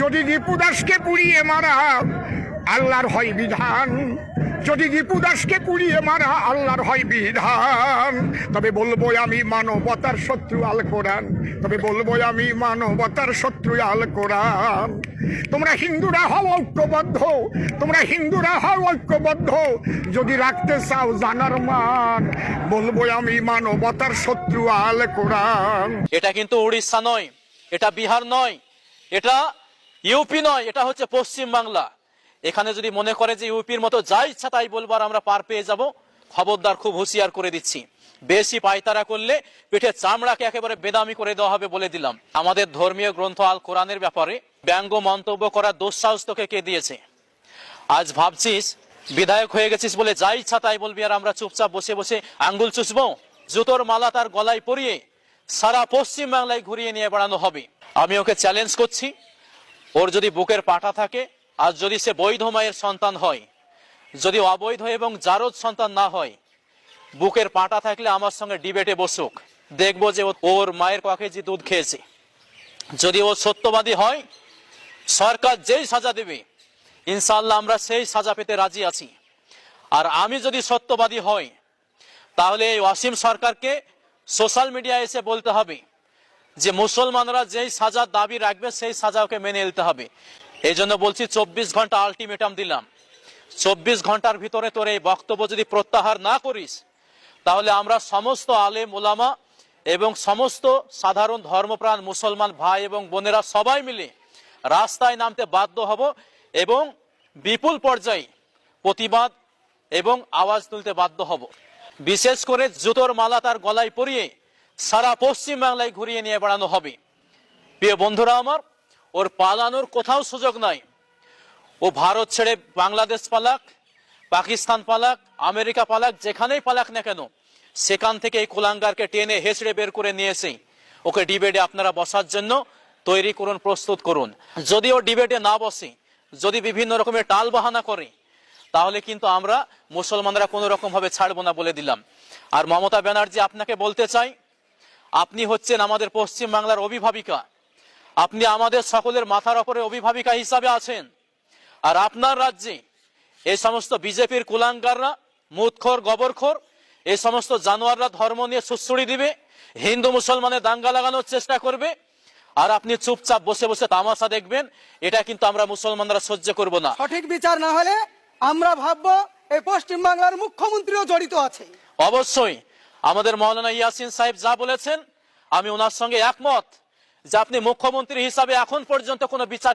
যদি দীপু দাসকে পুড়িয়ে মারা আল্লাহর হয় বিধান, যদি দীপু দাসকে পুড়িয়ে মারা আল্লাহর হয় বিধান, তবে বলবো আমি মানবতার শত্রু আল কোরআন, তবে বলবো আমি মানবতার শত্রু আল কোরআন। তোমরা হিন্দুরা হও ঐক্যবদ্ধ, তোমরা হিন্দুরা হও ঐক্যবদ্ধ, যদি রাখতে চাও জানার মান, বলবো আমি মানবতার শত্রু আল কোরআন। এটা কিন্তু উড়িষ্যা নয়, এটা বিহার নয়, এটা ইউপি নয়, এটা হচ্ছে পশ্চিম বাংলা। এখানে যদি মনে করে যে ইউপির মতো যা ইচ্ছা তাই বলবার আমরা পার পেয়ে যাব, খবরদার, খুব হুঁশিয়ার করে দিচ্ছি। বেশি পায়তারা করলে পিঠে চামড়াকে একেবারে বেদামি করে দেওয়া হবে বলে দিলাম। আমাদের ধর্মীয় গ্রন্থ আল কোরআনের ব্যাপারে ব্যঙ্গ মন্তব্য করার দুঃসাহস তোকে কে দিয়েছে? আজ ভাবছিস বিধায়ক হয়ে গেছিস বলে যা ইচ্ছা তাই বলবি, আর আমরা চুপচাপ বসে বসে আঙ্গুল চুষবো? জুতোর মালা তার গলায় পরিয়ে সারা পশ্চিম বাংলায় ঘুরিয়ে নিয়ে বেড়ানো হবে। আমি ওকে চ্যালেঞ্জ করছি, ওর যদি বুকের পাটা থাকে, আর যদি সে বৈধ মায়ের সন্তান হয়, যদি অবৈধ এবং জারদ সন্তান না হয়, বুকের পাটা থাকলে আমার সঙ্গে ডিবেটে বসুক, দেখবো যে ওর মায়ের পক্ষে যে দুধ খেয়েছে। যদি ও সত্যবাদী হয়, সরকার যেই সাজা দেবে ইনশাআল্লাহ আমরা সেই সাজা পেতে রাজি আছি। আর আমি যদি সত্যবাদী হই, তাহলে এই ওয়াসিম সরকারকে সোশ্যাল মিডিয়ায় এসে বলতে হবে যে মুসলমানরা যেই সাজার দাবি রাখবে সেই সাজা ওকে মেনে নিতে হবে। এই জন্য বলছি 24 ঘন্টা আলটিমেটাম দিলাম। 24 ঘন্টার ভিতরে তোর এই বক্তব্য যদি প্রত্যাহার না করিস, তাহলে আমরা সমস্ত আলেম ওলামা এবং সমস্ত সাধারণ ধর্মপ্রাণ মুসলমান ভাই এবং বোনেরা সবাই মিলে রাস্তায় নামতে বাধ্য হব এবং বিপুল পর্যায়ে প্রতিবাদ এবং আওয়াজ তুলতে বাধ্য হব। বিশেষ করে জুতোর মালা তার গলায় পরিয়ে সারা পশ্চিম বাংলায় ঘুরিয়ে নিয়ে বেড়ানো হবে। প্রিয় বন্ধুরা আমার, ওর পালানোর কোথাও সুযোগ নাই। ও ভারত ছেড়ে বাংলাদেশ পালাক, পাকিস্তান পালাক, আমেরিকা পালাক, যেখানেই পালাক না কেন, সেখান থেকে এই কুলাঙ্গারকে টেনে হেঁচড়ে বের করে নিয়েছে ওকে ডিবেটে আপনারা বসার জন্য তৈরি করুন, প্রস্তুত করুন। যদি ও ডিবেটে না বসে, যদি বিভিন্ন রকমের টাল বাহানা করে, তাহলে কিন্তু আমরা মুসলমানরা কোনো রকম ভাবে ছাড়বো না বলে দিলাম। আর মমতা ব্যানার্জি, আপনাকে বলতে চাই, আপনি হচ্ছেন আমাদের পশ্চিম বাংলার অভিভাবিকা, আপনি আমাদের সকলের মাথার উপরে অভিভাবিকা হিসাবে আছেন। আর আপনার রাজ্যে এই সমস্ত বিজেপির কুলাঙ্গাররা, মুদখোর, গবরখোর, এই সমস্ত জানোয়াররা ধর্ম নিয়ে সুড়সুড়ি দিবে, হিন্দু মুসলমানের দাঙ্গা লাগানোর চেষ্টা করবে, আর আপনি চুপচাপ বসে বসে তামাশা দেখবেন। এটা কিন্তু আমরা মুসলমানরা সহ্য করব না। সঠিক বিচার না হলে আমরা ভাববো এই পশ্চিম বাংলার মুখ্যমন্ত্রীও জড়িত আছে। অবশ্যই আমাদের মাওলানা ইয়াসিন সাহেব যা বলেছেন, আমি ওনার সঙ্গে একমত যে আপনি মুখ্যমন্ত্রী হিসাবে এখন পর্যন্ত কোনো বিচার